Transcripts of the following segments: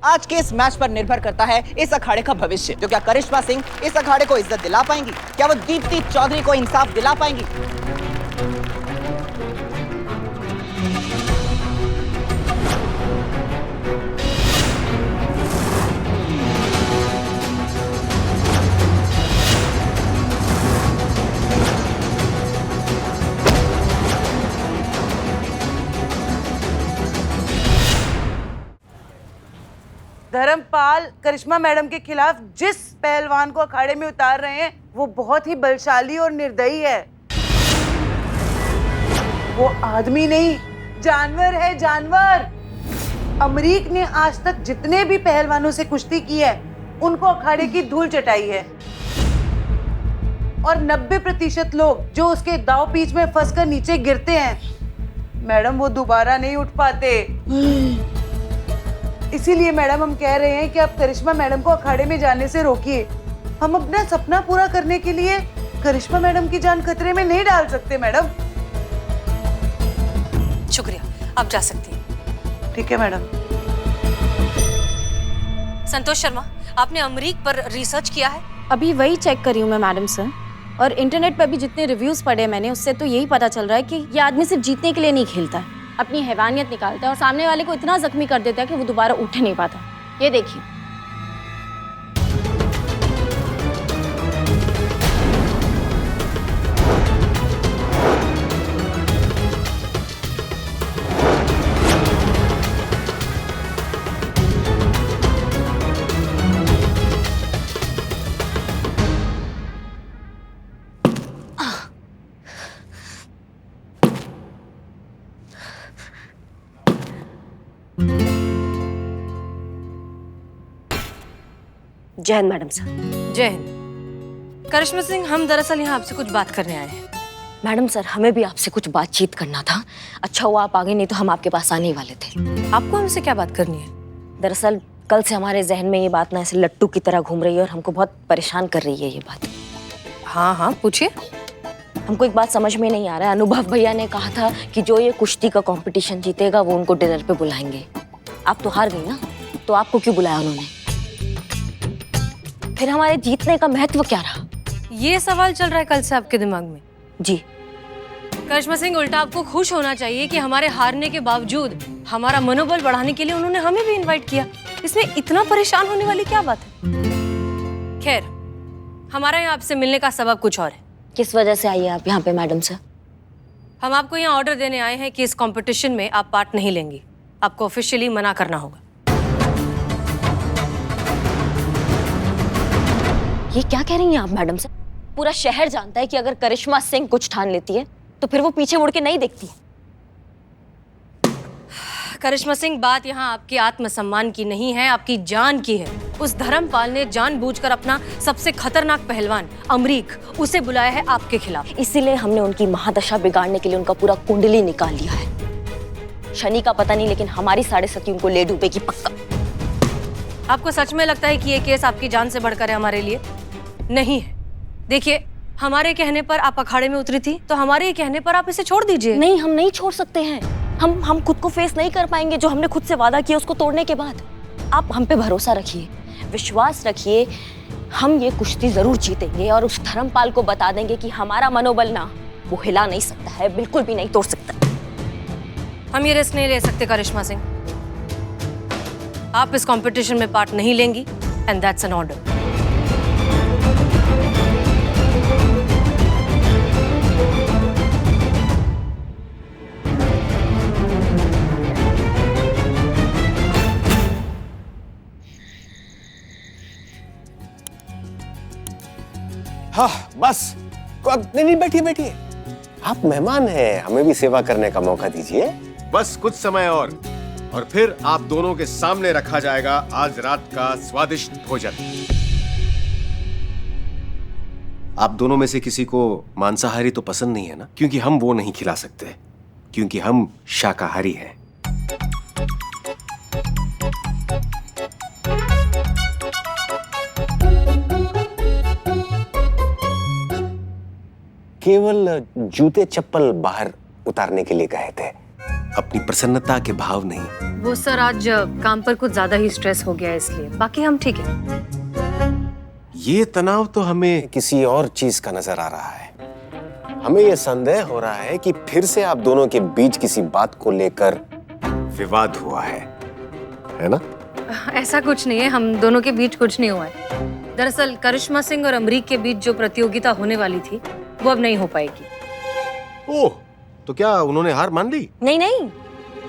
आज के इस मैच पर निर्भर करता है इस अखाड़े का भविष्य। तो क्या करिश्मा सिंह इस अखाड़े को इज्जत दिला पाएंगी? क्या वो दीप्ति चौधरी को इंसाफ दिला पाएंगी? धर्मपाल करिश्मा मैडम के खिलाफ जिस पहलवान को अखाड़े में उतार रहे हैं वो बहुत ही बलशाली और निर्दयी है। वो आदमी नहीं, जानवर है, जानवर। अमरीक ने आज तक जितने भी पहलवानों से कुश्ती की है उनको अखाड़े की धूल चटाई है और 90% लोग जो उसके दांव पीछ में फंसकर नीचे गिरते हैं मैडम वो दोबारा नहीं उठ पाते। इसीलिए मैडम हम कह रहे हैं कि आप करिश्मा मैडम को अखाड़े में जाने से रोकिए। हम अपना सपना पूरा करने के लिए करिश्मा मैडम की जान खतरे में नहीं डाल सकते मैडम। शुक्रिया, आप जा सकती हैं। ठीक है मैडम। संतोष शर्मा, आपने अमरीक पर रिसर्च किया है? अभी वही चेक करी हूँ मैं मैडम सर, और इंटरनेट पर भी जितने रिव्यूज पढ़े मैंने उससे तो यही पता चल रहा है कि ये आदमी सिर्फ जीतने के लिए नहीं खेलता है, अपनी हैवानियत निकालता है और सामने वाले को इतना जख्मी कर देता है कि वो दोबारा उठ नहीं पाता। ये देखिए। जय हिंद मैडम सर। जय हिंद। करिश्मा सिंह, हम दरअसल यहाँ आपसे कुछ बात करने आए हैं। मैडम सर, हमें भी आपसे कुछ बातचीत करना था। अच्छा हुआ आप आ गए, नहीं तो हम आपके पास आने ही वाले थे। आपको हमसे क्या बात करनी है? दरअसल कल से हमारे जहन में ये बात ना ऐसे लट्टू की तरह घूम रही है और हमको बहुत परेशान कर रही है ये बात। हाँ हाँ, पूछिए। हमको एक बात समझ में नहीं आ रहा है। अनुभव भैया ने कहा था कि जो ये कुश्ती का कंपटीशन जीतेगा वो उनको डिनर पे बुलाएंगे। आप तो हार गई ना, तो आपको क्यों बुलाया उन्होंने? फिर हमारे जीतने का महत्व क्या रहा? ये सवाल चल रहा है कल से आपके दिमाग में? जी। करिश्मा सिंह, उल्टा आपको खुश होना चाहिए कि हमारे हारने के बावजूद हमारा मनोबल बढ़ाने के लिए उन्होंने हमें भी इनवाइट किया। इसमें इतना परेशान होने वाली क्या बात है? खैर, हमारा यहाँ आपसे मिलने का सबब कुछ और है। किस वजह से आई है आप यहाँ पे मैडम सर? हम आपको यहाँ ऑर्डर देने आए हैं कि इस कंपटीशन में आप पार्ट नहीं लेंगी। आपको ऑफिशियली मना करना होगा। ये क्या कह रही हैं आप मैडम सर? पूरा शहर जानता है कि अगर करिश्मा सिंह कुछ ठान लेती है तो फिर वो पीछे मुड़ के नहीं देखती है। करिश्मा सिंह, बात यहाँ आपके आत्मसम्मान की नहीं है, आपकी जान की है। उस धर्मपाल ने जानबूझकर अपना सबसे खतरनाक पहलवान अमरीक उसे बुलाया है आपके खिलाफ। इसीलिए हमने उनकी महादशा बिगाड़ने के लिए उनका पूरा कुंडली निकाल लिया है। शनि का पता नहीं, लेकिन हमारी 7.5 उनको ले डूबेगी पक्का। आपको सच में लगता है कि ये केस आपकी जान से बढ़कर है हमारे लिए? नहीं है। देखिए, हमारे कहने पर आप अखाड़े में उतरी थी, तो हमारे ही कहने पर आप इसे छोड़ दीजिए। नहीं, हम नहीं छोड़ सकते हैं। हम खुद को फेस नहीं कर पाएंगे जो हमने खुद से वादा किया उसको तोड़ने के बाद। आप हम पे भरोसा रखिए, विश्वास रखिए। हम ये कुश्ती जरूर जीतेंगे और उस धर्मपाल को बता देंगे कि हमारा मनोबल ना वो हिला नहीं सकता है, बिल्कुल भी नहीं तोड़ सकता। हम ये रिस्क नहीं ले सकते करिश्मा सिंह। आप इस कंपटीशन में पार्ट नहीं लेंगी एंड दैट्स एन ऑर्डर। हाँ बस, नहीं बैठिए बैठिए। आप मेहमान हैं, हमें भी सेवा करने का मौका दीजिए। बस कुछ समय और फिर आप दोनों के सामने रखा जाएगा आज रात का स्वादिष्ट भोजन। आप दोनों में से किसी को मांसाहारी तो पसंद नहीं है ना? क्योंकि हम वो नहीं खिला सकते, क्योंकि हम शाकाहारी हैं। केवल जूते चप्पल बाहर उतारने के लिए कहे थे। अपनी प्रसन्नता के भाव नहीं। वो सर आज काम पर कुछ ज्यादा ही स्ट्रेस हो गया है इसलिए, बाकी हम ठीक है। ये तनाव तो हमें किसी और चीज का नजर आ रहा है। हमें यह संदेह हो रहा है कि फिर से आप दोनों के बीच किसी बात को लेकर विवाद हुआ है ना? ऐसा कुछ नहीं है, हम दोनों के बीच कुछ नहीं हुआ है। दरअसल करिश्मा सिंह और अमरीक के बीच जो प्रतियोगिता होने वाली थी वो अब नहीं हो पाएगी। ओह, तो क्या उन्होंने हार मान ली? नहीं नहीं,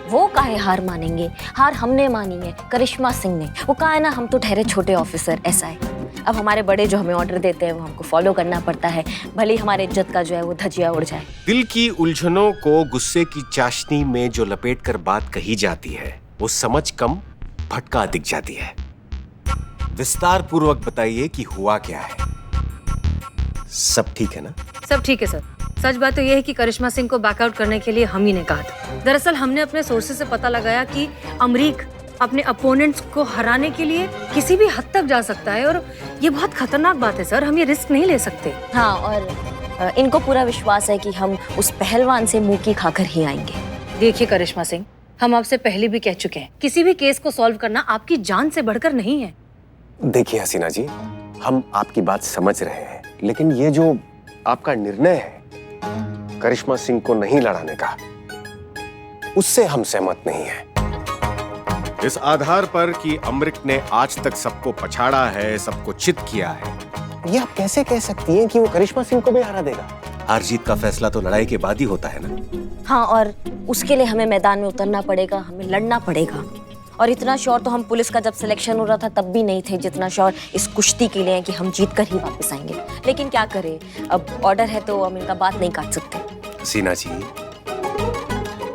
वो काहे हार मानेंगे, हार हमने मानी है, करिश्मा सिंह ने। वो कहा है ना, हम तो ठहरे छोटे ऑफिसर, ऐसा है। अब हमारे बड़े जो हमें ऑर्डर देते हैं वो हमको फॉलो करना पड़ता है, भले ही हमारे इज्जत का जो है वो धजिया उड़ जाए। दिल की उलझनों को गुस्से की चाशनी में जो लपेट कर बात कही जाती है वो समझ कम भटका दिख जाती है। विस्तार पूर्वक बताइए कि हुआ क्या है। सब ठीक है ना? सब ठीक है सर। सच बात तो यह है कि करिश्मा सिंह को बैकआउट करने के लिए हम ही ने कहा था। दरअसल हमने अपने सोर्सेज से पता लगाया कि अमरीक अपने अपोनेंट्स को हराने के लिए किसी भी हद तक जा सकता है, और ये बहुत खतरनाक बात है सर, हम ये रिस्क नहीं ले सकते। हाँ, और इनको पूरा विश्वास है कि हम उस पहलवान से मुंह की खाकर ही आएंगे। देखिए करिश्मा सिंह, हम आपसे पहले भी कह चुके हैं, किसी भी केस को सॉल्व करना आपकी जान से बढ़कर नहीं है। देखिए हसीना जी, हम आपकी बात समझ रहे हैं, लेकिन ये जो आपका निर्णय है करिश्मा सिंह को नहीं लड़ाने का, उससे हम सहमत नहीं हैं। इस आधार पर कि अमृत ने आज तक सबको पछाड़ा है, सबको चित किया है, ये आप कैसे कह सकती हैं कि वो करिश्मा सिंह को भी हरा देगा? हार जीत का फैसला तो लड़ाई के बाद ही होता है ना? हाँ, और उसके लिए हमें मैदान में उतरना पड़ेगा, हमें लड़ना पड़ेगा। और इतना श्योर तो हम पुलिस का जब सिलेक्शन हो रहा था तब भी नहीं थे, जितना श्योर इस कुश्ती के लिए है कि हम जीत कर ही वापस आएंगे। लेकिन क्या करें, अब ऑर्डर है तो हम इनका बात नहीं काट सकते। सीना जी,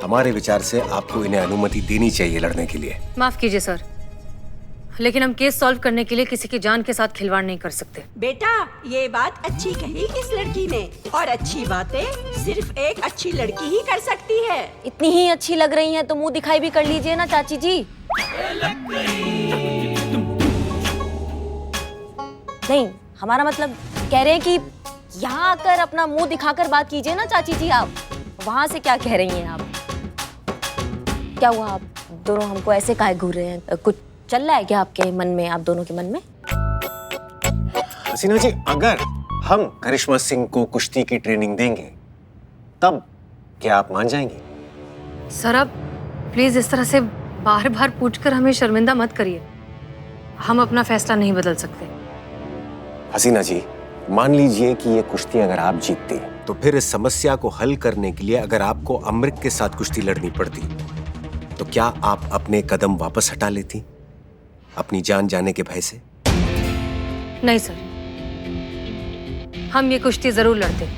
हमारे विचार से आपको इन्हें अनुमति देनी चाहिए लड़ने के लिए। माफ कीजिए सर, लेकिन हम केस सॉल्व करने के लिए किसी की जान के साथ खिलवाड़ नहीं कर सकते। बेटा, ये बात अच्छी कही इस लड़की ने, और अच्छी बातें सिर्फ एक अच्छी लड़की ही कर सकती है। इतनी ही अच्छी लग रही हैं तो मुंह दिखाई भी कर लीजिए ना चाची जी। नहीं, हमारा मतलब कह रहे हैं कि यहाँ आकर अपना मुंह दिखाकर बात कीजिए ना चाची जी। आप वहां से क्या कह रही हैं? आप क्या हुआ, आप दोनों हमको ऐसे काहे घूर रहे हैं? कुछ चल रहा है क्या आपके मन में, आप दोनों के मन में? हसीना जी, अगर हम करिश्मा सिंह को कुश्ती की ट्रेनिंग देंगे तब क्या आप मान जाएंगी? सर आप प्लीज इस तरह से बार बार पूछकर हमें शर्मिंदा मत करिए, हम अपना फैसला नहीं बदल सकते। हसीना जी, मान लीजिए कि ये कुश्ती अगर आप जीतती तो फिर इस समस्या को हल करने के लिए अगर आपको अमृत के साथ कुश्ती लड़नी पड़ती तो क्या आप अपने कदम वापस हटा लेती, अपनी जान जाने के भय से? नहीं सर, हम ये कुश्ती जरूर लड़ते,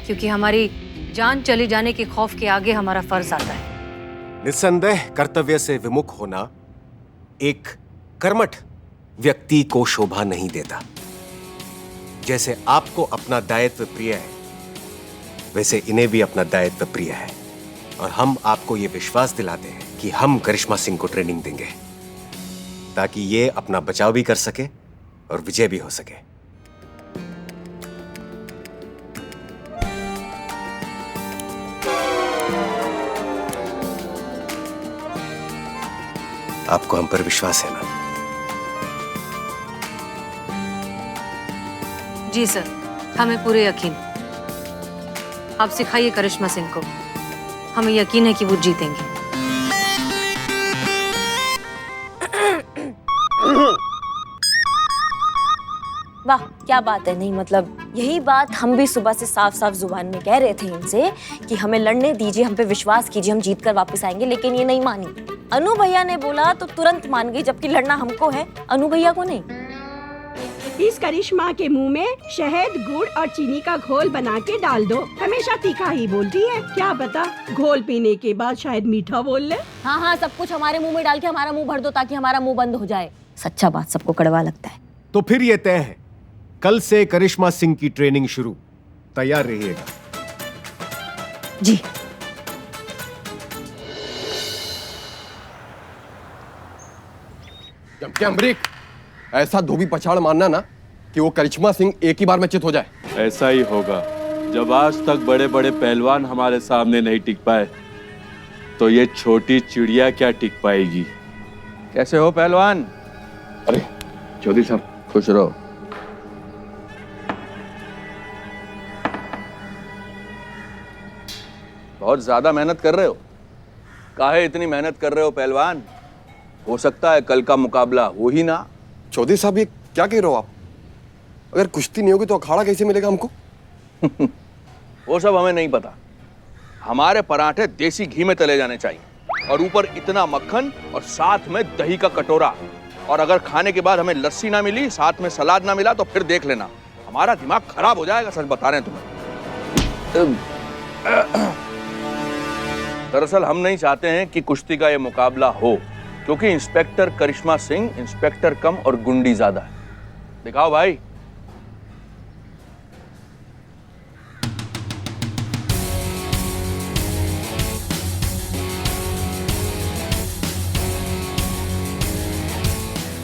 क्योंकि हमारी जान चली जाने के खौफ के आगे हमारा फर्ज आता है। निस्संदेह कर्तव्य से विमुख होना एक कर्मठ व्यक्ति को शोभा नहीं देता। जैसे आपको अपना दायित्व प्रिय है, वैसे इन्हें भी अपना दायित्व प्रिय है, और हम आपको ये विश्वास दिलाते हैं कि हम करिश्मा सिंह को ट्रेनिंग देंगे ताकि ये अपना बचाव भी कर सके और विजय भी हो सके। आपको हम पर विश्वास है ना? जी सर, हमें पूरे यकीन। आप सिखाइए करिश्मा सिंह को, हमें यकीन है कि वो जीतेंगे। वाह, क्या बात है। नहीं मतलब यही बात हम भी सुबह से साफ साफ जुबान में कह रहे थे इनसे कि हमें लड़ने दीजिए, हम पे विश्वास कीजिए, हम जीत कर वापस आएंगे, लेकिन ये नहीं मानी। अनु भैया ने बोला तो तुरंत मान गई, जबकि लड़ना हमको है, अनु भैया को नहीं। इस करिश्मा के मुंह में शहद, गुड़ और चीनी का घोल बना के डाल दो, हमेशा तीखा ही बोलती है, क्या पता घोल पीने के बाद शायद मीठा बोल ले। हाँ हाँ, सब कुछ हमारे मुंह में डाल के हमारा मुंह भर दो ताकि हमारा मुंह बंद हो जाए। सच्चा बात सबको कड़वा लगता है। तो फिर ये तय है, कल से करिश्मा सिंह की ट्रेनिंग शुरू, तैयार रहिएगा। जी। क्या अमरीक, ऐसा धोबी पछाड़ मारना ना कि वो करिश्मा सिंह एक ही बार में चित हो जाए। ऐसा ही होगा, जब आज तक बड़े बड़े पहलवान हमारे सामने नहीं टिक पाए तो ये छोटी चिड़िया क्या टिक पाएगी। कैसे हो पहलवान? अरे चौधरी साहब, खुश रहो। बहुत ज्यादा मेहनत कर रहे हो। काहे इतनी मेहनत कर रहे हो पहलवान? हो सकता है कल का मुकाबला हो ही ना। चौधरी साहब, ये क्या कह रहे हो आप? अगर कुश्ती नहीं होगी तो अखाड़ा कैसे मिलेगा हमको? वो सब हमें नहीं पता। हमारे पराठे देसी घी में तले जाने चाहिए और ऊपर इतना मक्खन और साथ में दही का कटोरा। और अगर खाने के बाद हमें लस्सी ना मिली, साथ में सलाद ना मिला, तो फिर देख लेना हमारा दिमाग खराब हो जाएगा। सच बता रहे हैं तुम्हें। दरअसल हम नहीं चाहते हैं कि कुश्ती का ये मुकाबला हो, क्योंकि इंस्पेक्टर करिश्मा सिंह इंस्पेक्टर कम और गुंडी ज्यादा है। दिखाओ भाई।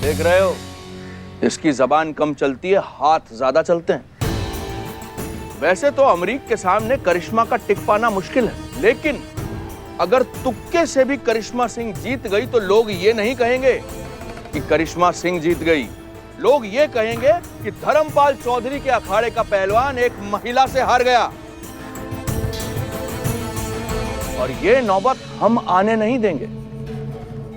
देख रहे हो, इसकी जबान कम चलती है, हाथ ज्यादा चलते हैं। वैसे तो अमरीक के सामने करिश्मा का टिक पाना मुश्किल है, लेकिन अगर तुक्के से भी करिश्मा सिंह जीत गई तो लोग ये नहीं कहेंगे कि करिश्मा सिंह जीत गई। लोग ये कहेंगे कि धर्मपाल चौधरी के अखाड़े का पहलवान एक महिला से हार गया। और ये नौबत हम आने नहीं देंगे।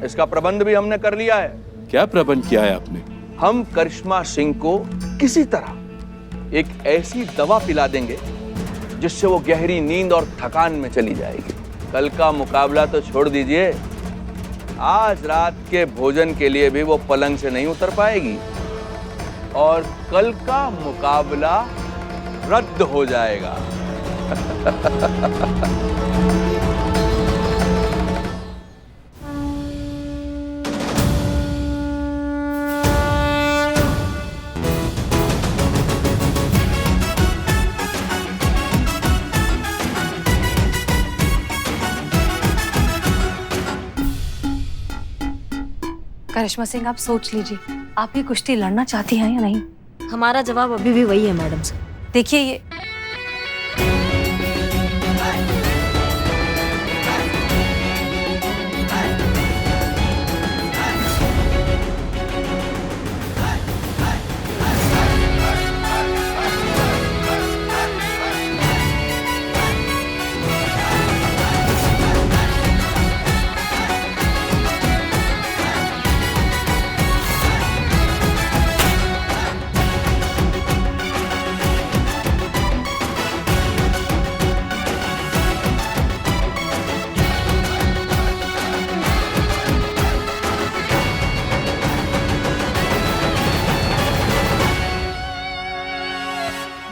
इसका प्रबंध भी हमने कर लिया है। क्या प्रबंध किया है आपने? हम करिश्मा सिंह को किसी तरह एक ऐसी दवा पिला देंगे जिससे वो गहरी नींद और थकान में चली जाएगी। कल का मुकाबला तो छोड़ दीजिए, आज रात के भोजन के लिए भी वो पलंग से नहीं उतर पाएगी और कल का मुकाबला रद्द हो जाएगा। करिश्मा सिंह, आप सोच लीजिए, आप ये कुश्ती लड़ना चाहती हैं या नहीं? हमारा जवाब अभी भी वही है मैडम सर। देखिए, ये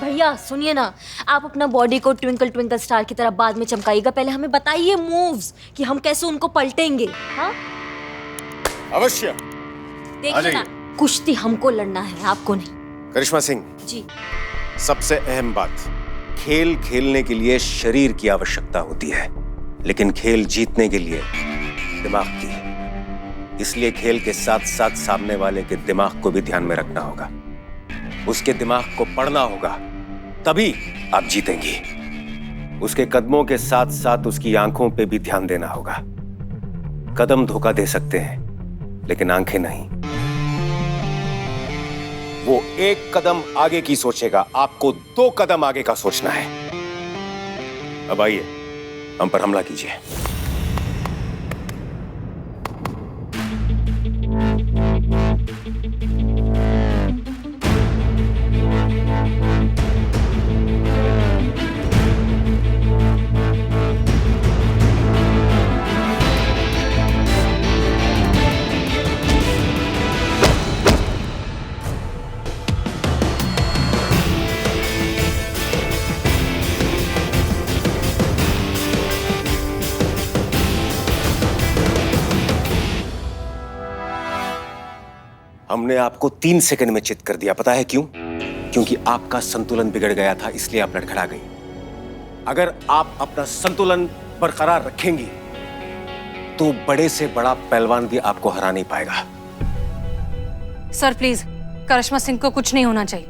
भैया सुनिए ना, आप अपना बॉडी को ट्विंकल ट्विंकल स्टार की तरह बाद में चमकाइएगा। पहले हमें बताइए मूव्स कि हम कैसे उनको पलटेंगे। हाँ अवश्य। देखिए ना, कुश्ती हमको लड़ना है, आपको नहीं। करिश्मा सिंह जी, सबसे अहम बात, खेल खेलने के लिए शरीर की आवश्यकता होती है, लेकिन खेल जीतने के लिए दिमाग की। इसलिए खेल के साथ साथ सामने वाले के दिमाग को भी ध्यान में रखना होगा। उसके दिमाग को पढ़ना होगा, तभी आप जीतेंगी। उसके कदमों के साथ साथ उसकी आंखों पे भी ध्यान देना होगा। कदम धोखा दे सकते हैं, लेकिन आंखें नहीं। वो एक कदम आगे की सोचेगा, आपको 2 कदम आगे का सोचना है। अब आइए, हम पर हमला कीजिए। हमने आपको 3 सेकंड में चित कर दिया। पता है क्यों? क्योंकि आपका संतुलन बिगड़ गया था, इसलिए आप लड़खड़ा गई। अगर आप अपना संतुलन बरकरार रखेंगी तो बड़े से बड़ा पहलवान भी आपको हरा नहीं पाएगा। सर प्लीज, करिश्मा सिंह को कुछ नहीं होना चाहिए।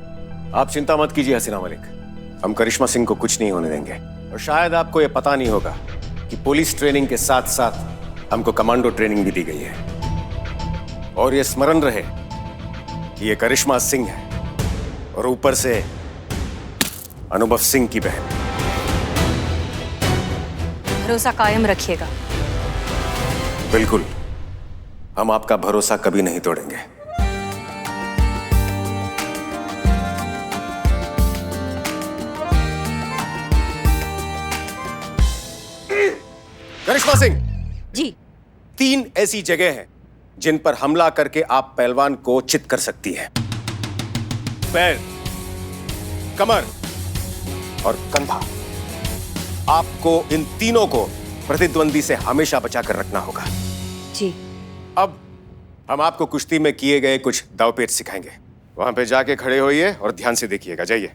आप चिंता मत कीजिए हसीना मलिक, हम करिश्मा सिंह को कुछ नहीं होने देंगे। और शायद आपको यह पता नहीं होगा कि पुलिस ट्रेनिंग के साथ साथ हमको कमांडो ट्रेनिंग भी दी गई है। और ये स्मरण रहे कि ये करिश्मा सिंह है और ऊपर से अनुभव सिंह की बहन। भरोसा कायम रखिएगा। बिल्कुल, हम आपका भरोसा कभी नहीं तोड़ेंगे। करिश्मा सिंह जी। 3 ऐसी जगह हैं जिन पर हमला करके आप पहलवान को चित कर सकती हैं। पैर, कमर और कंधा। आपको इन तीनों को प्रतिद्वंदी से हमेशा बचाकर रखना होगा। जी। अब हम आपको कुश्ती में किए गए कुछ दांवपेच सिखाएंगे। वहां पे जाके खड़े होइए और ध्यान से देखिएगा। जाइए।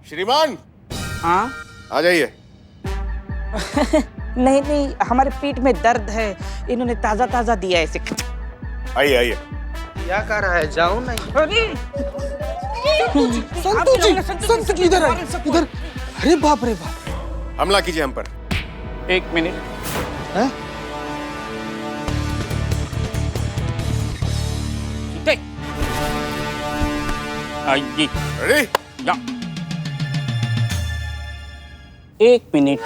श्रीमान, हाँ? आ जाइए। नहीं नहीं, हमारे पीठ में दर्द है, इन्होंने ताजा ताजा दिया है। आइए आइए। क्या कर रहा है? जाऊं नहीं? अरे संतु जी इधर आइए, इधर। अरे बाप रे बाप। हमला कीजिए हम पर। 1 मिनट। हैं? आइए। रेडी? या। 1 मिनट।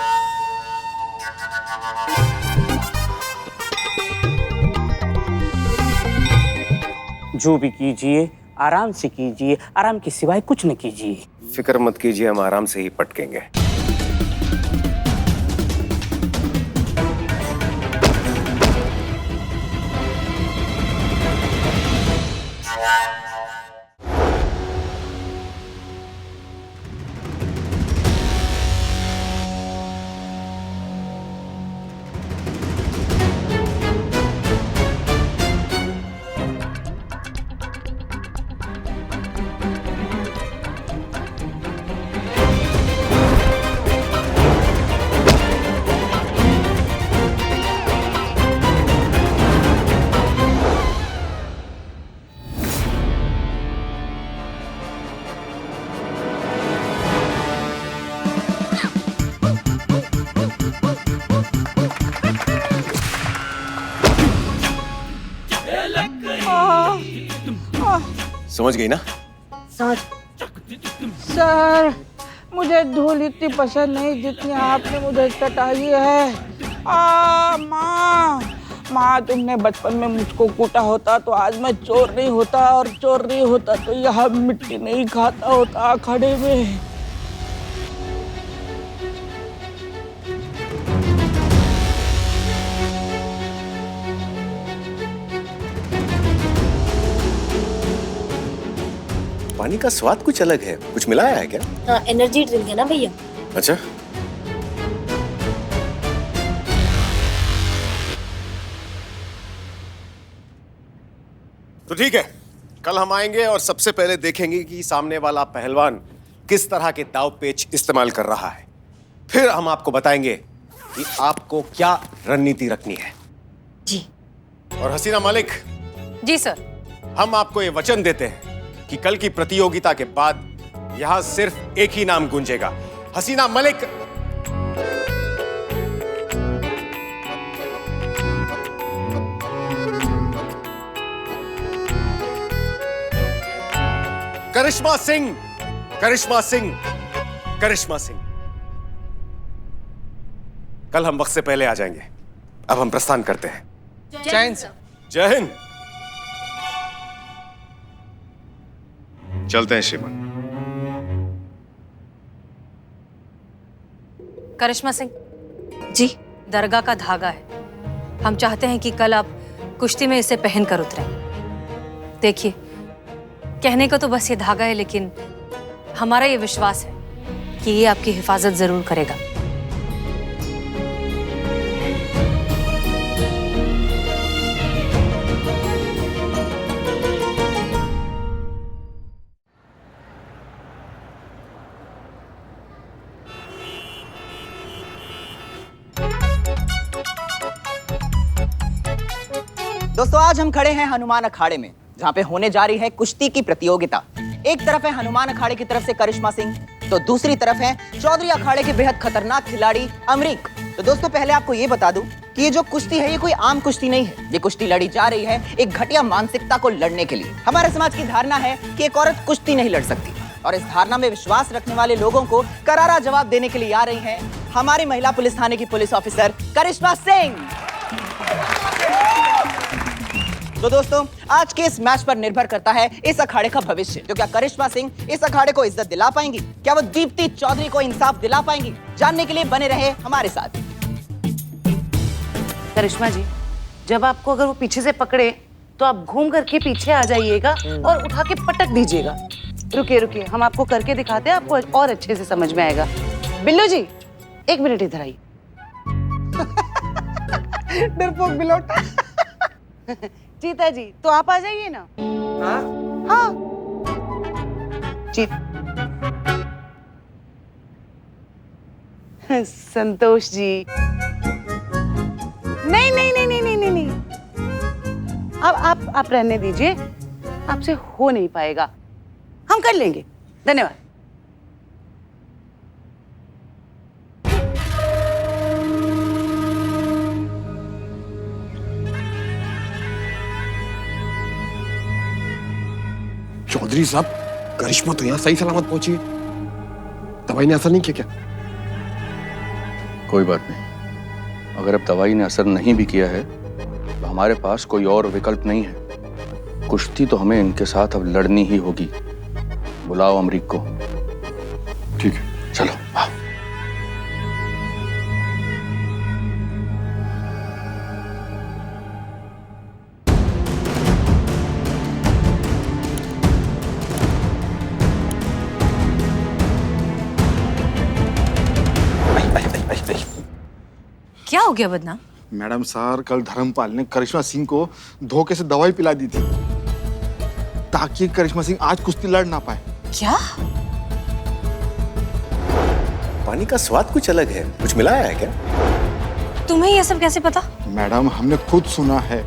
जो भी कीजिए आराम से कीजिए, आराम के सिवाय कुछ न कीजिए। फिक्र मत कीजिए, हम आराम से ही पटकेंगे। समझ गई ना? सर, मुझे धूल इतनी पसंद नहीं जितनी आपने मुझे चटाई है। माँ, तुमने बचपन में मुझको कूटा होता तो आज मैं चोर नहीं होता, और चोर नहीं होता तो यहाँ मिट्टी नहीं खाता होता खड़े में। पानी का स्वाद कुछ अलग है, कुछ मिलाया है क्या? हाँ, एनर्जी ड्रिंक है ना भैया। अच्छा। तो ठीक है, कल हम आएंगे और सबसे पहले देखेंगे कि सामने वाला पहलवान किस तरह के दाव पेच इस्तेमाल कर रहा है। फिर हम आपको बताएंगे कि आपको क्या रणनीति रखनी है। जी। और हसीना मलिक। जी सर। हम आपको ये वचन देते हैं कि कल की प्रतियोगिता के बाद यहां सिर्फ एक ही नाम गूंजेगा, हसीना मलिक। करिश्मा सिंह, करिश्मा सिंह, करिश्मा सिंह। कल हम वक्त से पहले आ जाएंगे। अब हम प्रस्थान करते हैं। जय हिंद। जय हिंद। चलते हैं श्रीमान। करिश्मा सिंह जी। दरगाह का धागा है, हम चाहते हैं कि कल आप कुश्ती में इसे पहन कर उतरें। देखिए, कहने को तो बस ये धागा है, लेकिन हमारा ये विश्वास है कि ये आपकी हिफाजत जरूर करेगा। दोस्तों, आज हम खड़े हैं हनुमान अखाड़े में, जहां पे होने जा रही है कुश्ती की प्रतियोगिता। एक तरफ है हनुमान अखाड़े की तरफ से करिश्मा सिंह, तो दूसरी तरफ है चौधरी अखाड़े के बेहद खतरनाक खिलाड़ी अमरीक। तो दोस्तों पहले आपको ये बता दूं कि ये जो कुश्ती है ये कोई आम कुश्ती नहीं है। ये कुश्ती लड़ी जा रही है एक घटिया मानसिकता को लड़ने के लिए। हमारे समाज की धारणा है कि एक औरत कुश्ती नहीं लड़ सकती और इस धारणा में विश्वास रखने वाले लोगों को करारा जवाब देने के लिए आ रही हैं हमारी महिला पुलिस थाने की पुलिस ऑफिसर करिश्मा सिंह। तो दोस्तों आज के इस मैच पर निर्भर करता है इस अखाड़े का भविष्य। तो क्या करिश्मा सिंह इस अखाड़े को इज्जत दिला पाएंगी? क्या वो दीप्ति चौधरी को इंसाफ दिला पाएंगी? जानने के लिए बने रहे हमारे साथ। करिश्मा जी, जब आपको अगर वो पीछे से पकड़े तो आप घूम करके पीछे आ जाइएगा और उठा के पटक दीजिएगा। रुकिए रुकिए, हम आपको करके दिखाते हैं, आपको और अच्छे से समझ में आएगा। बिल्लू जी 1 मिनट इधर आइए। डरपोक बिलोटा। चीता जी तो आप आ जाइए ना। हाँ संतोष जी, नहीं नहीं नहीं नहीं नहीं नहीं, अब आप रहने दीजिए, आपसे हो नहीं पाएगा, हम कर लेंगे। धन्यवाद। चौधरी साहब, करिश्मा तो यहाँ सही सलामत पहुंची है। दवाई ने असर नहीं किया क्या? कोई बात नहीं, अगर अब दवाई ने असर नहीं भी किया है तो हमारे पास कोई और विकल्प नहीं है। कुश्ती तो हमें इनके साथ अब लड़नी ही होगी। बुलाओ अमरीक को। ठीक है, चलो आओ। क्या हो गया बदनाम? मैडम सर, कल धर्मपाल ने करिश्मा सिंह को धोखे से दवाई पिला दी थी ताकि करिश्मा सिंह आज कुश्ती लड़ ना पाए। क्या? पानी का स्वाद कुछ अलग है, कुछ मिलाया है क्या? तुम्हें ये सब कैसे पता? मैडम हमने खुद सुना है।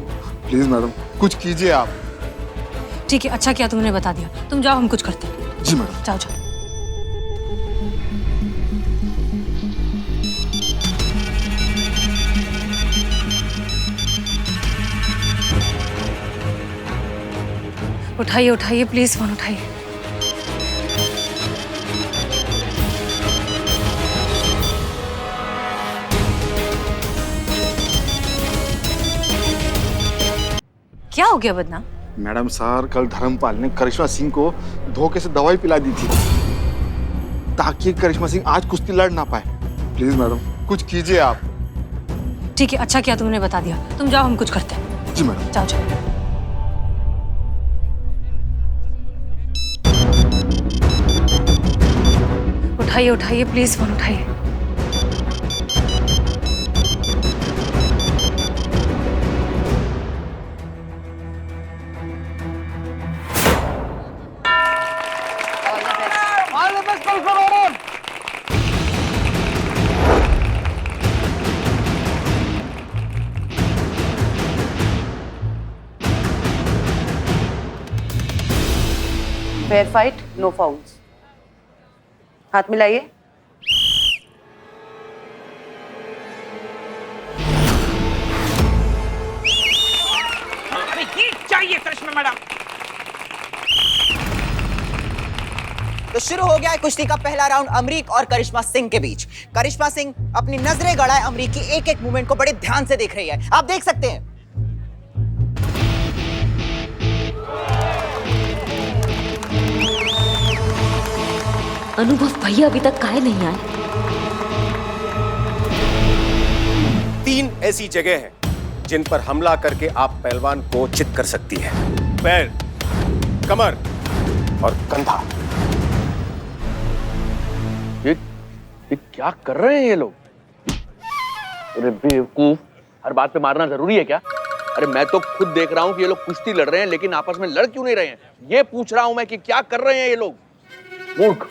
प्लीज मैडम कुछ कीजिए आप। ठीक है, अच्छा किया तुमने बता दिया। तुम जाओ, हम कुछ करते हैं। जी मैडम। जाओ जाओ। उठाइए उठाइए, प्लीज फोन उठाइए। क्या हो गया बदनाम? मैडम सर, कल धर्मपाल ने करिश्मा सिंह को धोखे से दवाई पिला दी थी ताकि करिश्मा सिंह आज कुश्ती लड़ ना पाए। प्लीज मैडम कुछ कीजिए आप। ठीक है, अच्छा किया तुमने बता दिया। तुम जाओ, हम कुछ करते हैं। जी मैडम। जाओ जाओ। उठाइए उठाइए, प्लीज फोन उठाइए। Fair fight, no fouls. हाथ मिलाइए। चाहिए करिश्मा मैडम। तो शुरू हो गया है कुश्ती का पहला राउंड अमरीक और करिश्मा सिंह के बीच। करिश्मा सिंह अपनी नजरें गड़ाए अमरीक की एक एक मूवमेंट को बड़े ध्यान से देख रही है। आप देख सकते हैं। अनुभव भैया अभी तक काहे नहीं आए? 3 ऐसी जगह हैं जिन पर हमला करके आप पहलवान को चित कर सकती है। पैर, कमर और कंधा। ये क्या कर रहे हैं ये लोग? अरे बेवकूफ, हर बात पे मारना जरूरी है क्या? अरे मैं तो खुद देख रहा हूँ कि ये लोग कुश्ती लड़ रहे हैं, लेकिन आपस में लड़ क्यों नहीं रहे हैं? ये पूछ रहा हूं मैं कि क्या कर रहे हैं ये लोग? मूर्ख।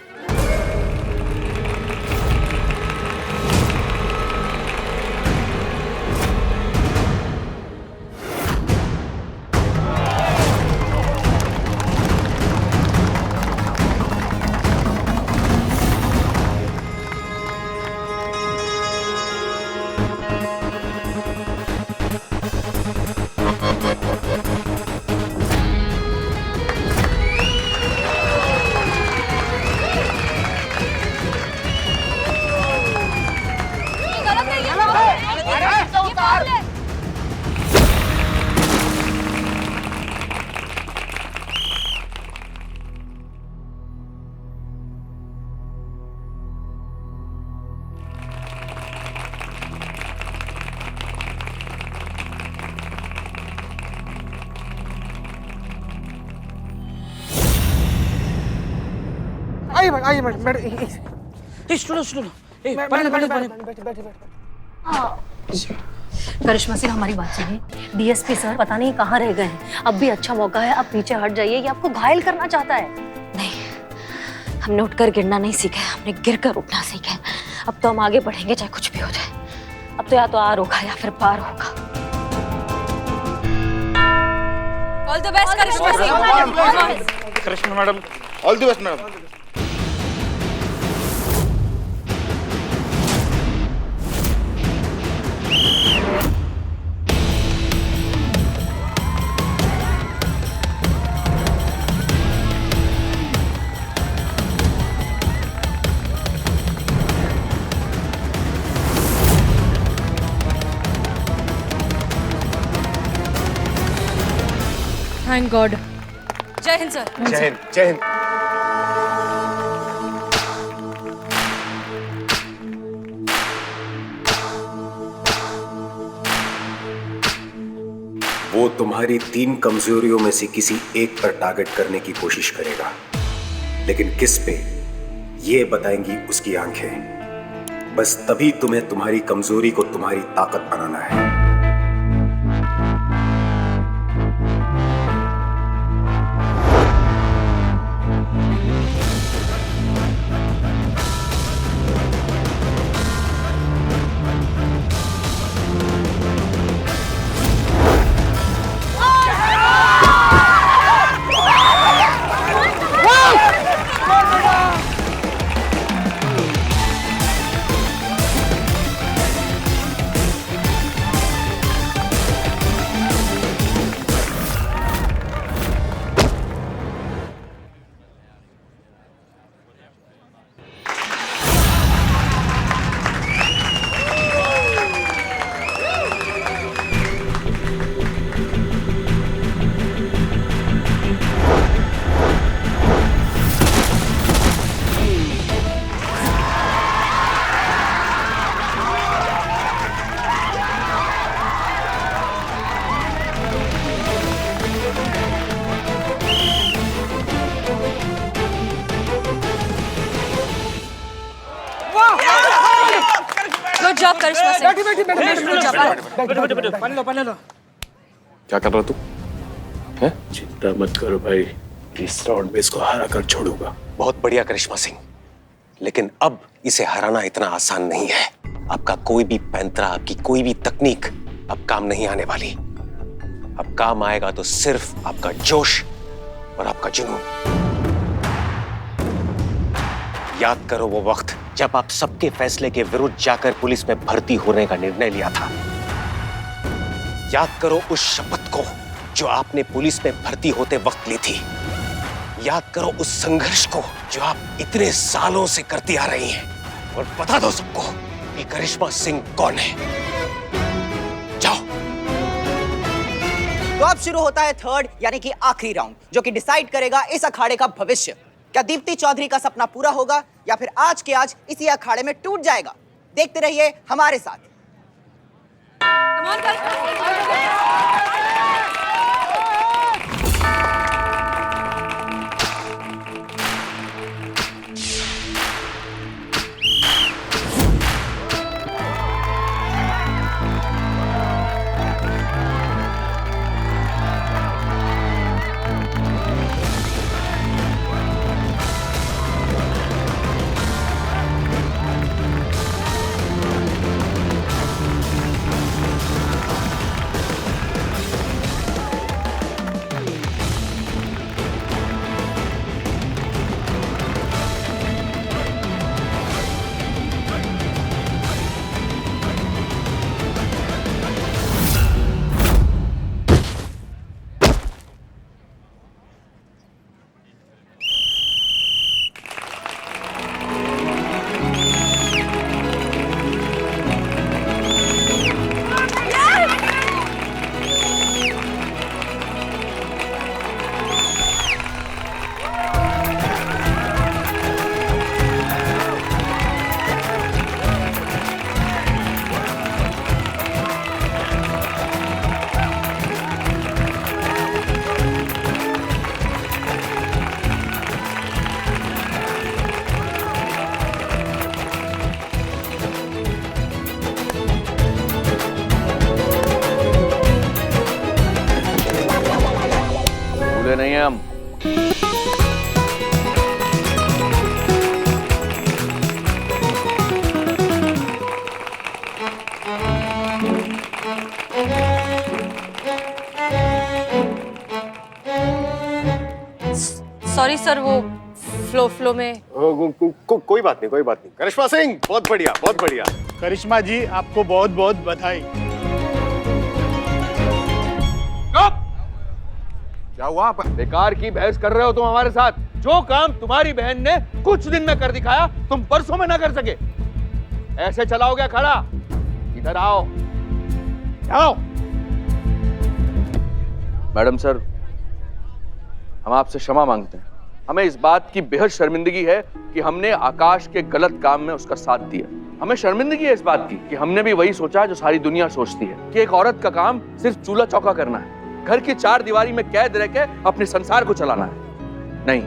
आइए मैडम। सुनो करिश्मा सिंह, हमारी बात सुनिए। डीएसपी सर पता नहीं कहाँ रह गए हैं। अब भी अच्छा मौका है, आप पीछे हट जाइए। ये आपको घायल करना चाहता है। नहीं, हमने उठकर गिरना नहीं सीखा है, हमने गिरकर उठना सीखा है। अब तो हम आगे बढ़ेंगे चाहे कुछ भी हो जाए। अब तो या तो आर होगा या फिर पार होगा। All the best Karishma Singh. Karishma madam, all the best madam. Thank God. जय हिंद सर। जय हिंद, जय हिंद। वो तुम्हारी 3 कमजोरियों में से किसी एक पर टारगेट करने की कोशिश करेगा, लेकिन किस पे ये बताएंगी उसकी आंखें। बस तभी तुम्हें तुम्हारी कमजोरी को तुम्हारी ताकत बनाना है। गुड जॉब करिश्मा सिंह। क्या कर रहा तू? चिंता मत करो भाई, इस राउंड में इसको हरा कर छोड़ूंगा। बहुत बढ़िया करिश्मा सिंह, लेकिन अब इसे हराना इतना आसान नहीं है। आपका कोई भी पैंतरा, आपकी कोई भी तकनीक अब काम नहीं आने वाली। अब काम आएगा तो सिर्फ आपका जोश और आपका जुनून। याद करो वो वक्त जब आप सबके फैसले के विरुद्ध जाकर पुलिस में भर्ती होने का निर्णय लिया था। याद करो उस शपथ को जो आपने पुलिस में भर्ती होते वक्त ली थी। याद करो उस संघर्ष को जो आप इतने सालों से करती आ रही हैं। और बता दो सबको कि करिश्मा सिंह कौन है। जाओ। तो अब शुरू होता है थर्ड यानी कि आखिरी राउंड, जो कि डिसाइड करेगा इस अखाड़े का भविष्य। क्या दीप्ति चौधरी का सपना पूरा होगा या फिर आज के आज इसी अखाड़े में टूट जाएगा? देखते रहिए हमारे साथ। भूले नहीं हैं हम। सॉरी सर, वो फ्लो में। कोई बात नहीं, कोई बात नहीं। करिश्मा सिंह, बहुत बढ़िया, बहुत बढ़िया। करिश्मा जी, आपको बहुत बहुत बधाई। क्या हुआ? बेकार की बहस कर रहे हो तुम हमारे साथ। जो काम तुम्हारी बहन ने कुछ दिन में कर दिखाया, तुम परसों में ना कर सके। ऐसे चलाओगे खड़ा? इधर आओ, आओ। मैडम सर, हम आपसे क्षमा मांगते हैं। हमें इस बात की बेहद शर्मिंदगी है कि हमने आकाश के गलत काम में उसका साथ दिया। हमें शर्मिंदगी है इस बात की कि हमने भी वही सोचा जो सारी दुनिया सोचती है कि एक औरत का काम सिर्फ चूल्हा चौका करना है, घर की चार दीवारी में कैद रह के अपने संसार को चलाना है। नहीं,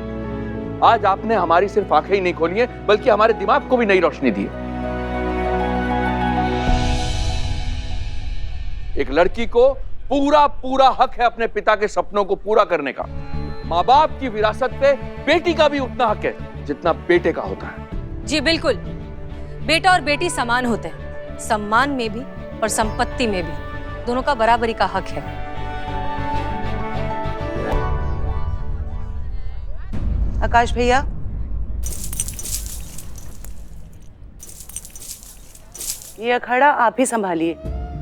आज आपने हमारी सिर्फ आंखें ही नहीं खोली हैं, बल्कि हमारे दिमाग को भी नई रोशनी दी है। एक लड़की को पूरा पूरा हक है अपने पिता के सपनों को पूरा करने का। माँ बाप की विरासत पे बेटी का भी उतना हक है जितना बेटे का होता है। जी बिल्कुल, बेटा और बेटी समान होते हैं, सम्मान में भी और संपत्ति में भी। दोनों का बराबरी का हक है। आकाश भैया, ये अखाड़ा आप ही संभालिए।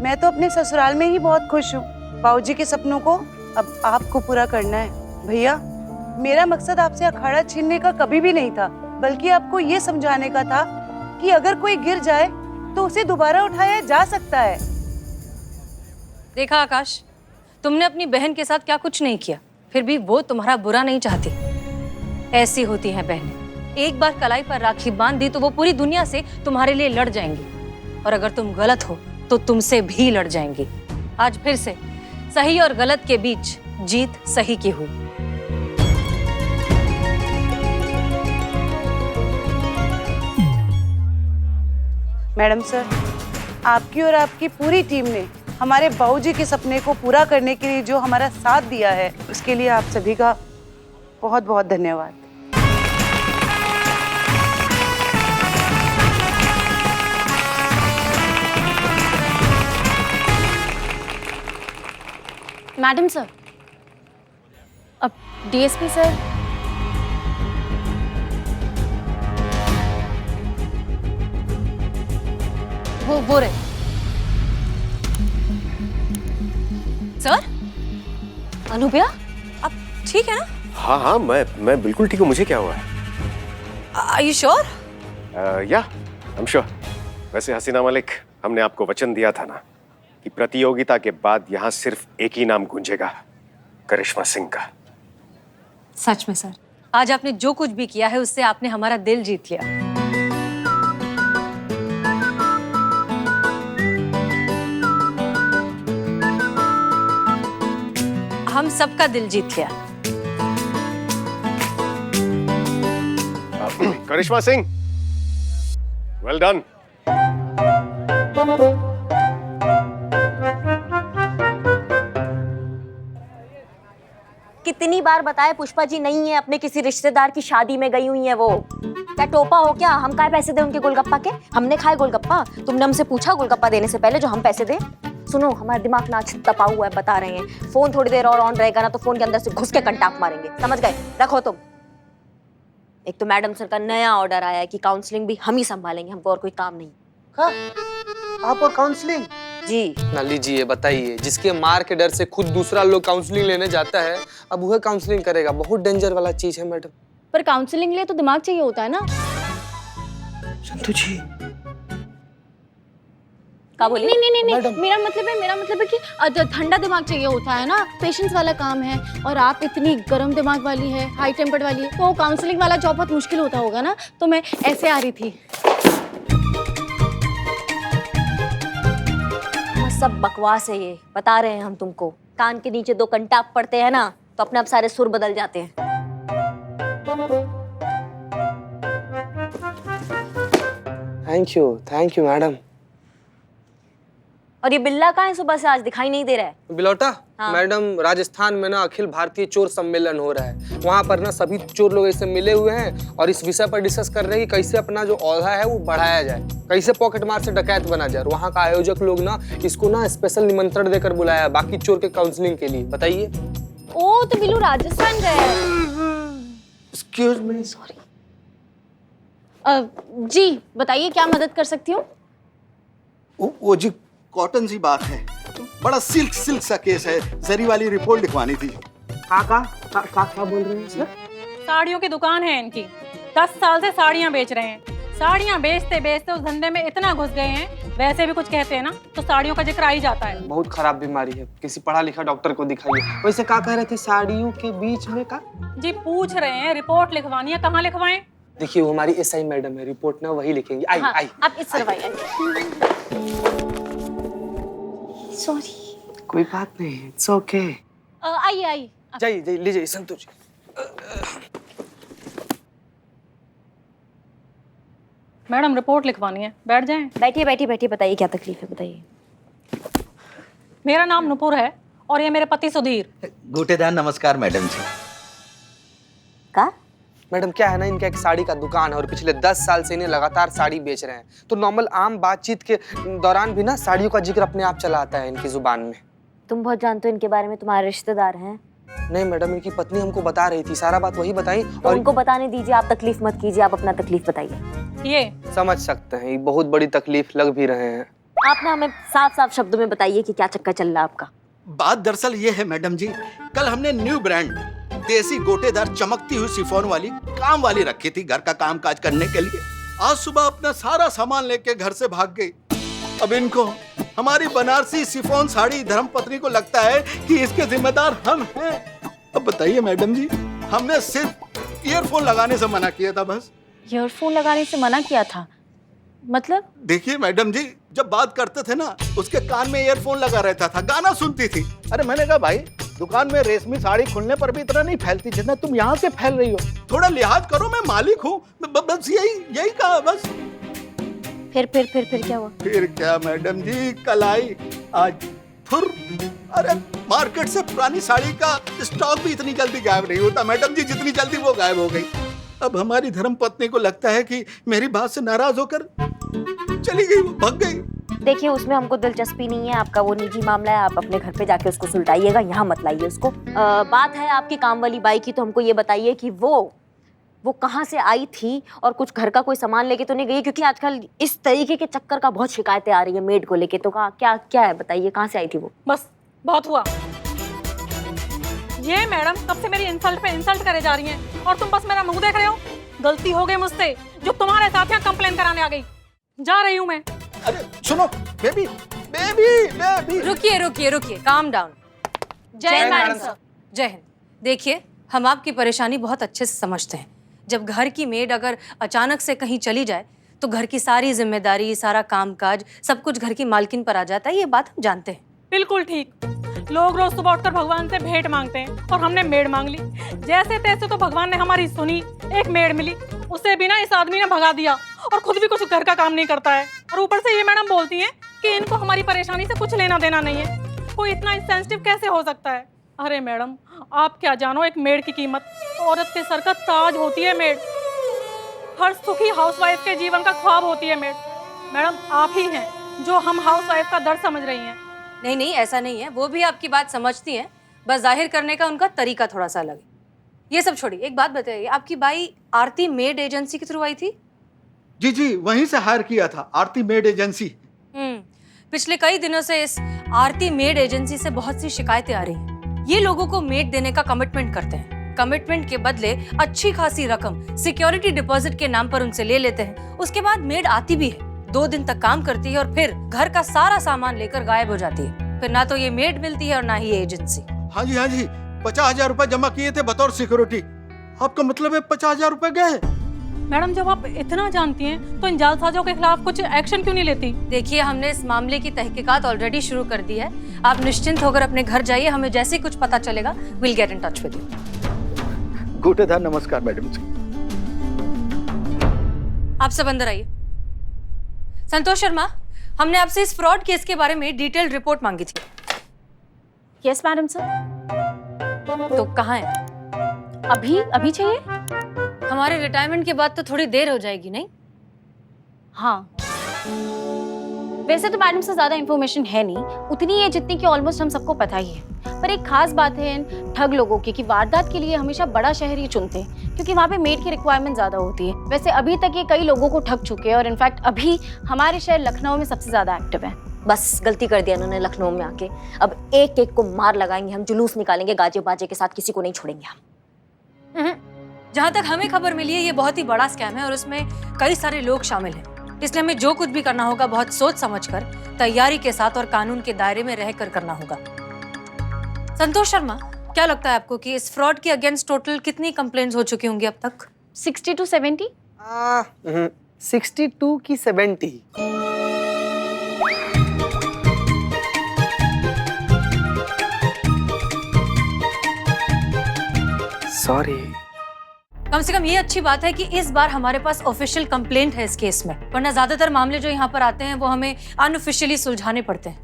मैं तो अपने ससुराल में ही बहुत खुश हूँ। बाबूजी के सपनों को अब आपको पूरा करना है। भैया, मेरा मकसद आपसे अखाड़ा छीनने का कभी भी नहीं था, बल्कि आपको ये समझाने का था कि अगर कोई गिर जाए तो उसे दोबारा उठाया जा सकता है। देखा आकाश, तुमने अपनी बहन के साथ क्या कुछ नहीं किया, फिर भी वो तुम्हारा बुरा नहीं चाहती। ऐसी होती हैं बहनें। एक बार कलाई पर राखी बांध दी तो वो पूरी दुनिया से तुम्हारे लिए लड़ जाएंगी, और अगर तुम गलत हो तो तुमसे भी लड़ जाएंगी। आज फिर से सही और गलत के बीच जीत सही की हुई। मैडम सर, आपकी और आपकी पूरी टीम ने हमारे बाबूजी के सपने को पूरा करने के लिए जो हमारा साथ दिया है, उसके लिए आप सभी का बहुत बहुत धन्यवाद। मैडम सर, अब डीएसपी सर, वो रहे। सर, अनुप्रिया, आप ठीक है ना? हाँ हाँ, मैं बिल्कुल ठीक हूँ। मुझे क्या हुआ है? Are you sure? या आई एम श्योर। वैसे हसीना मलिक, हमने आपको वचन दिया था ना कि प्रतियोगिता के बाद यहाँ सिर्फ एक ही नाम गूंजेगा, करिश्मा सिंह का। सच में सर, आज आपने जो कुछ भी किया है उससे आपने हमारा दिल जीत लिया। हम सबका दिल जीत लिया। करिश्मा सिंह, वेल डन। कितनी बार बताए पुष्पा जी नहीं है, अपने किसी रिश्तेदार की शादी में गई हुई है वो। क्या टोपा हो क्या? हम काय पैसे दे उनके गोलगप्पा के? हमने खाए गोलगप्पा? तुमने हमसे पूछा गोलगप्पा देने से पहले जो हम पैसे दे? सुनो, हमारा दिमाग ना तपा हुआ है, बता रहे हैं। फोन थोड़ी देर और ऑन रहेगा ना तो फोन के अंदर से घुस के कंटाप मारेंगे, समझ गए? रखो तुम। एक तो मैडम सर का नया ऑर्डर आया है कि काउंसलिंग भी हम ही संभालेंगे, हमको और कोई काम नहीं। हाँ? आप और काउंसलिंग? जी ना लीजिए, बताइए। जिसके मार के डर से खुद दूसरा लोग काउंसलिंग लेने जाता है, अब वह काउंसलिंग करेगा। बहुत डेंजर वाला चीज है मैडम। पर काउंसलिंग लिए तो दिमाग चाहिए होता है ना। संतु जी, क्या बोली? नहीं, मेरा मतलब है कि ठंडा दिमाग चाहिए होता है ना। पेशेंस वाला काम है, और आप इतनी गर्म दिमाग वाली है, हाई टेम्पर्ड वाली है, तो काउंसलिंग वाला जॉब बहुत मुश्किल होता होगा ना। तो मैं ऐसे आ रही थी। सब बकवास है ये, बता रहे हैं हम तुमको। कान के नीचे दो कंटाप पड़ते हैं ना तो अपने आप सारे सुर बदल जाते हैं। Thank you madam. और ये बिल्ला कहाँ है? सुबह से आज दिखाई नहीं दे रहा है। बिलौटा हाँ। मैडम, राजस्थान में ना अखिल भारतीय चोर सम्मेलन हो रहा है। वहाँ पर ना सभी चोर लोग ऐसे मिले हुए हैं और इस विषय पर डिस्कस कर रहे हैं कि कैसे अपना जो औहदा है वो बढ़ाया जाए, कैसे पॉकेट मार से डकैत बना जाए। वहाँ का आयोजक लोग ना इसको ना स्पेशल निमंत्रण देकर बुलाया बाकी चोर के काउंसलिंग के लिए। बताइए। ओ तो बिल्लू राजस्थान गया है। Excuse me, sorry. जी बताइए क्या मदद कर सकती हूँ? वो जी कॉटन सी बात है, बड़ा सिल्क सा केस है, जरी वाली रिपोर्ट लिखवानी थी। क्या बोल रहे हैं सर? साड़ियों की दुकान है इनकी, 10 साल से साड़ियाँ बेच रहे हैं। साड़ियाँ बेचते बेचते उस धंधे में इतना घुस गए हैं, वैसे भी कुछ कहते हैं ना तो साड़ियों का जिक्र आ ही जाता है। बहुत खराब बीमारी है, किसी पढ़ा लिखा डॉक्टर को दिखाइए। वैसे क्या कह रहे थे, साड़ियों के बीच में का? जी पूछ रहे हैं, रिपोर्ट लिखवानी है, कहाँ लिखवाएं? देखिए वो हमारी एसआई मैडम है, रिपोर्ट ना वही लिखेंगी। आई आई आप इस तरफ आइए। सॉरी। कोई बात नहीं, इट्स ओके। आइए आइए। जाइए लीजिए संतोष। मैडम रिपोर्ट लिखवानी है, बैठ जाएं। बैठिए बैठिए बैठिए, बताइए क्या तकलीफ है, बताइए। मेरा नाम नुपुर है और ये मेरे पति सुधीर। गोटेदार नमस्कार मैडम जी। का? मैडम क्या है ना, इनका एक साड़ी का दुकान है और पिछले 10 साल से इन्हें लगातार साड़ी बेच रहे हैं। तो नॉर्मल आम बातचीत के दौरान भी ना साड़ियों का जिक्र अपने आप चला आता है इनकी जुबान में। तुम बहुत जानते हो इनके बारे में, तुम्हारे रिश्तेदार हैं? नहीं मैडम, इनकी पत्नी हमको बता रही थी, सारा बात वही बताई। तो उनको बताने दीजिए, आप तकलीफ मत कीजिए, आप अपना तकलीफ बताइए। ये समझ सकते हैं, ये बहुत बड़ी तकलीफ लग भी रहे हैं। आप ना हमें साफ साफ शब्दों में बताइए कि क्या चक्कर चल रहा है आपका। बात दरअसल ये है मैडम जी, कल हमने न्यू ब्रांड देसी गोटेदार चमकती हुई शिफॉन वाली काम वाली रखी थी घर का काम काज करने के लिए। आज सुबह अपना सारा सामान लेके घर से भाग गई। अब इनको हमारी बनारसी शिफॉन साड़ी धर्मपत्नी को लगता है कि इसके जिम्मेदार हम हैं। अब बताइए मैडम जी, हमने सिर्फ ईयरफोन लगाने से मना किया था बस। ईयरफोन लगाने से मना किया था मतलब? देखिए मैडम जी, जब बात करते थे ना उसके कान में ईयरफोन लगा रहता था, गाना सुनती थी। अरे मैंने कहा भाई, दुकान में रेशमी साड़ी खुलने पर भी इतना नहीं फैलती जितना तुम यहाँ से फैल रही हो। थोड़ा लिहाज करो, मैं मालिक हूँ। बस यही कहा बस। फिर क्या हुआ? फिर क्या मैडम जी, कल आई आज फुर। अरे मार्केट से पुरानी साड़ी का स्टॉक भी इतनी जल्दी गायब नहीं होता मैडम जी, जितनी जल्दी वो गायब हो गई। अब हमारी धर्मपत्नी को लगता है कि मेरी बात से नाराज होकर चली गई, भाग गई। देखिए उसमें हमको दिलचस्पी नहीं है, आपका वो निजी मामला है, आप अपने घर पे जाके उसको सुलझाइएगा, यहाँ मत लाइए उसको। बात है आपकी काम वाली बाई की, तो हमको ये बताइए कि वो कहाँ से आई थी और कुछ घर का कोई सामान लेके तो नहीं गई? क्योंकि आजकल इस तरीके के चक्कर का बहुत शिकायतें आ रही है मेड को लेके। तो क्या है बताइए, कहाँ से आई थी वो? बस बहुत हुआ। ये मैडम कब से मेरी इंसल्ट पे इंसल्ट करे जा रही हैं और तुम बस मेरा मुंह देख रहे हो। गलती हो गई मुझसे, जो तुम्हारे साथ यहाँ कंप्लेन कराने आ गई। जा रही हूँ मैं। अरे सुनो बेबी, रुकिए, काम डाउन। जय मैडम सर। जय हिंद। देखिए हम आपकी परेशानी बहुत अच्छे से समझते हैं। जब घर की मेड अगर अचानक से कहीं चली जाए तो घर की सारी जिम्मेदारी, सारा कामकाज, सब कुछ घर की मालकिन पर आ जाता है, ये बात हम जानते हैं। बिल्कुल ठीक। लोग रोज सुबह उठकर भगवान से भेंट मांगते हैं और हमने मेड मांग ली। जैसे तैसे तो भगवान ने हमारी सुनी, एक मेड मिली, उसे भी ना इस आदमी ने भगा दिया और खुद भी कुछ घर का काम नहीं करता है। और ऊपर से ये मैडम बोलती हैं कि इनको हमारी परेशानी से कुछ लेना देना नहीं है। कोई इतना इंसेंसिटिव कैसे हो सकता है? अरे मैडम आप क्या जानो एक मेड की कीमत। औरत के सर का ताज होती है मेड, हर सुखी हाउसवाइफ के जीवन का ख्वाब होती है मेड। मैडम आप ही हैं जो हम हाउसवाइफ का दर्द समझ रही हैं। नहीं ऐसा नहीं है, वो भी आपकी बात समझती हैं, बस जाहिर करने का उनका तरीका थोड़ा सा अलग है। ये सब छोड़िए, एक बात बताइए, आपकी बाई आरती मेड एजेंसी के थ्रू आई थी? जी वहीं से हायर किया था, आरती मेड एजेंसी। पिछले कई दिनों से इस आरती मेड एजेंसी से बहुत सी शिकायतें आ रही हैं। ये लोगों को मेड देने का कमिटमेंट करते हैं, कमिटमेंट के बदले अच्छी खासी रकम सिक्योरिटी डिपॉजिट के नाम पर उनसे ले लेते हैं। उसके बाद मेड आती भी है, 2 दिन तक काम करती है और फिर घर का सारा सामान लेकर गायब हो जाती है। फिर ना तो ये मेड मिलती है और ना ही ये एजेंसी। हाँ जी 50,000 रुपए जमा किए थे बतौर सिक्योरिटी। आपका मतलब है 50,000 रुपए गए? मैडम जब आप इतना जानती हैं तो इन जालसाजों के खिलाफ कुछ एक्शन क्यों नहीं लेती? देखिए हमने इस मामले की तहकीकात ऑलरेडी शुरू कर दी है। आप निश्चिंत होकर अपने घर जाइए, हमें जैसे कुछ पता चलेगा will get in touch with you. गोटेदार नमस्कार मैडम जी। आप सब अंदर आइए। संतोष शर्मा, हमने आपसे इस फ्रॉड केस के बारे में डिटेल्ड रिपोर्ट मांगी थी। Yes madam sir. तो कहाँ है? अभी अभी चाहिए? हमारे रिटायरमेंट के बाद तो थोड़ी देर हो जाएगी नहीं? हाँ, वैसे तो मैडम से ज्यादा इंफॉर्मेशन है नहीं, उतनी है जितनी कि ऑलमोस्ट हम सबको पता ही है। पर एक खास बात है इन ठग लोगों की कि वारदात के लिए हमेशा बड़ा शहर ही चुनते हैं, क्योंकि वहाँ पे मेड की रिक्वायरमेंट ज्यादा होती है। वैसे अभी तक ये कई लोगों को ठग चुके हैं और इनफैक्ट अभी हमारे शहर लखनऊ में सबसे ज्यादा एक्टिव है। बस गलती कर दिया इन्होंने लखनऊ में आके। अब एक एक को मार लगाएंगे हम, जुलूस निकालेंगे गाजे बाजे के साथ, किसी को नहीं छोड़ेंगे हम। जहाँ तक हमें खबर मिली है ये बहुत ही बड़ा स्कैम है और उसमें कई सारे लोग शामिल हैं। इसलिए हमें जो कुछ भी करना होगा बहुत सोच समझकर, तैयारी के साथ और कानून के दायरे में रहकर करना होगा। संतोष शर्मा, क्या लगता है आपको कि इस फ्रॉड के अगेंस्ट टोटल कितनी कंप्लेंट्स हो चुकी होंगी अब तक? 60 to 70? 62 की 70। सॉरी। कम से कम ये अच्छी बात है कि इस बार हमारे पास ऑफिशियल कंप्लेंट है इस केस में, वरना ज्यादातर मामले जो यहाँ पर आते हैं वो हमें अनऑफिशियली सुलझाने पड़ते हैं।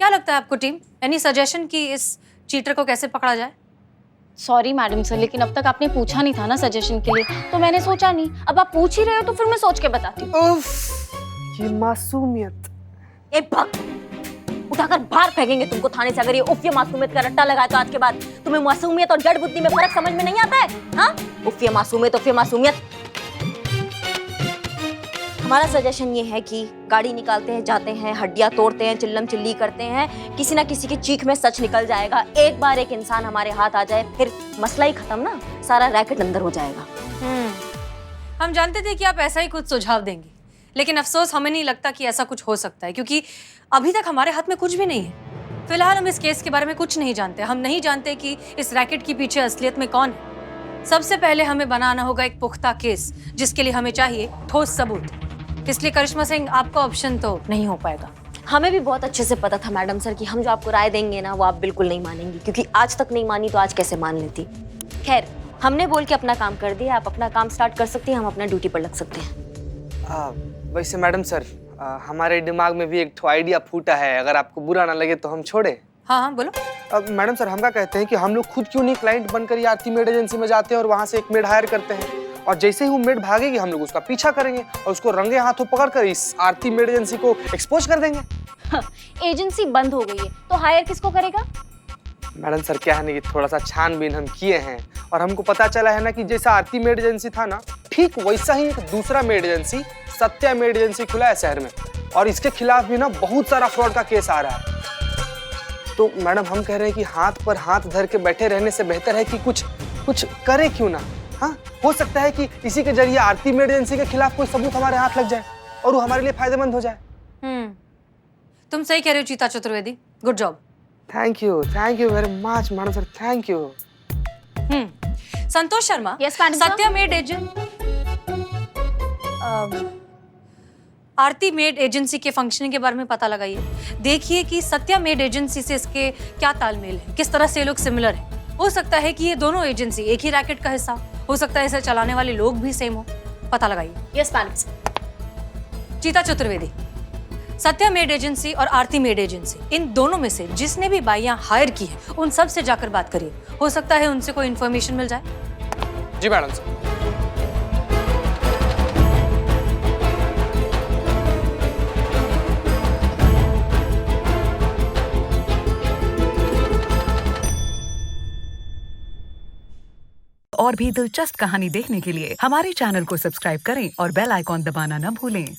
क्या लगता है आपको टीम? एनी सजेशन कि इस चीटर को कैसे पकड़ा जाए? सॉरी मैडम सर, लेकिन अब तक आपने पूछा नहीं था ना सजेशन के लिए, तो मैंने सोचा नहीं। अब आप पूछ ही रहे हो तो फिर मैं सोच के बताती हूँ। ये मासूमियत। ए भग, उठाकर बाहर फेंकेंगे तुमको थाने से अगर ये उफ ये मासूमियत का रट्टा लगाए तो आज के बाद तुम्हें मासूमियत और जड़ बुद्धि में फर्क समझ में नहीं आता है? हाँ, उफ ये मासूमियत। हमारा सजेशन ये है कि गाड़ी निकालते हैं, जाते हैं, हड्डियां तोड़ते हैं, चिल्लम चिल्ली करते हैं, किसी ना किसी की चीख में सच निकल जाएगा। एक बार एक इंसान हमारे हाथ आ जाए फिर मसला ही खत्म ना, सारा रैकेट अंदर हो जाएगा। हम जानते थे कि आप ऐसा ही कुछ सुझाव देंगे, लेकिन अफसोस हमें नहीं लगता कि ऐसा कुछ हो सकता है, क्योंकि अभी तक हमारे हाथ में कुछ भी नहीं है। फिलहाल हम इस केस के बारे में कुछ नहीं जानते। हम नहीं जानते कि इस रैकेट के पीछे असलियत में कौन है। सबसे पहले हमें बनाना होगा एक पुख्ता केस, जिसके लिए हमें चाहिए ठोस सबूत। इसलिए करिश्मा सिंह, आपका ऑप्शन तो नहीं हो पाएगा। हमें भी बहुत अच्छे से पता था मैडम सर कि हम जो आपको राय देंगे ना वो आप बिल्कुल नहीं मानेंगी, क्योंकि आज तक नहीं मानी तो आज कैसे मान लेती। खैर, हमने बोल के अपना काम कर दिया, आप अपना काम स्टार्ट कर सकती हैं, हम अपना ड्यूटी पर लग सकते हैं। वैसे मैडम सर, हमारे दिमाग में भी एक ठो आइडिया फूटा है, अगर आपको बुरा ना लगे तो हम छोड़े। हाँ, बोलो। मैडम सर, हम क्या कहते हैं कि हम लोग खुद क्यों नहीं क्लाइंट बनकर आरती मेड एजेंसी में जाते हैं और वहाँ से एक मेड हायर करते हैं, और जैसे ही वो मेड भागेगी हम लोग उसका पीछा करेंगे और उसको रंगे हाथों पकड़कर इस आरती मेड एजेंसी को एक्सपोज कर देंगे। एजेंसी बंद हो गई है तो हायर किसको करेगा? मैडम सर, क्या है ना कि थोड़ा सा छानबीन हम किए हैं और हमको पता चला है ना कि जैसा आरती मेड एजेंसी था ना, ठीक वैसा ही एक दूसरा made agency, Satya made agency खुला है शहर में, और इसके खिलाफ भी ना बहुत सारा फ्रॉड का केस आ रहा है। तो मैडम, हम कह रहे हैं कि हाथ पर हाथ धर के बैठे रहने से बेहतर है कि कुछ करे क्यों ना। हाँ, हो सकता है कि इसी के जरिए आरती मेड एजेंसी के खिलाफ कोई सबूत हमारे हाथ लग जाए और वो हमारे लिए फायदेमंद हो जाए। तुम सही कह रहे हो चीता Chaturvedi, good job. Thank you very much madam sir, thank you. Santosh Sharma, yes madam. Satya made agent Aarti made agency के फंक्शनिंग के बारे में पता लगाइए। देखिए कि सत्या मेड एजेंसी से इसके क्या तालमेल है, किस तरह से ये लोग सिमिलर हैं। हो सकता है कि ये दोनों एजेंसी एक ही रैकेट का हिस्सा हो सकता है, इसे चलाने वाले लोग भी सेम हो। पता लगाइए। Yes madam. चीता चतुर्वेदी, सत्या मेड एजेंसी और आरती मेड एजेंसी, इन दोनों में से जिसने भी बाइयां हायर की है उन सब से जाकर बात करिए। हो सकता है उनसे कोई इन्फॉर्मेशन मिल जाए। जी मैडम सर। और भी दिलचस्प कहानी देखने के लिए हमारे चैनल को सब्सक्राइब करें और बेल आइकॉन दबाना न भूलें।